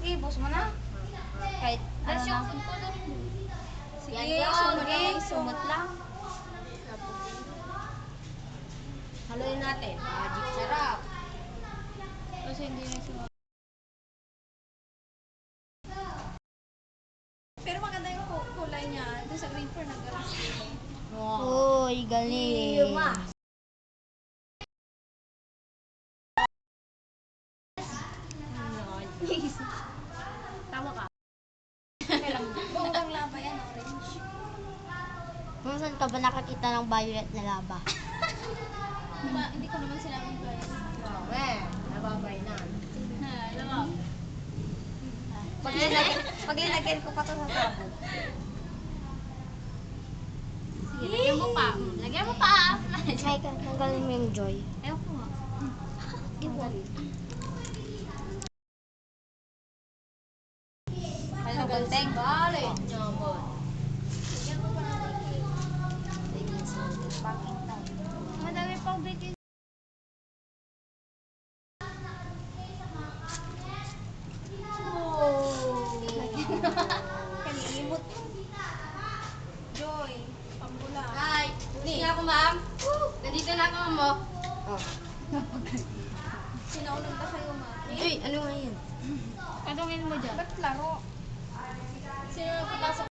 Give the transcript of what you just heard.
sige, bus mo na. Kahit ano na. Sige, sumot lang. Haluin natin. Magic sarap. Kasi hindi na siya. Pero maganda yung kulay niya. Doon sa green fur nag-galas. Uy, galing. Tama ka. Bonggang laba yan, orange. Kung saan ka ba nakakita ng violet na laba? Hindi ko naman sinabing violet. Nababay na. Laba. Pag-ilagyan ko pa to sa sabon. Sige, lagyan mo pa. Lagyan mo pa. Ay, tanggalin mo yung joy. Ayaw ko nga. Tanggalin. Ano ganteng? Bale. Madami pang baking. Kalimot. Joy. Pambula. Hi! Hindi ako, ma'am. Nandito na ako, mo. Oh. Sinaunang ka sa'yo, ma. Uy, ano nga yan? Kadungin mo dyan. Ba't laro? Sino nagpapasok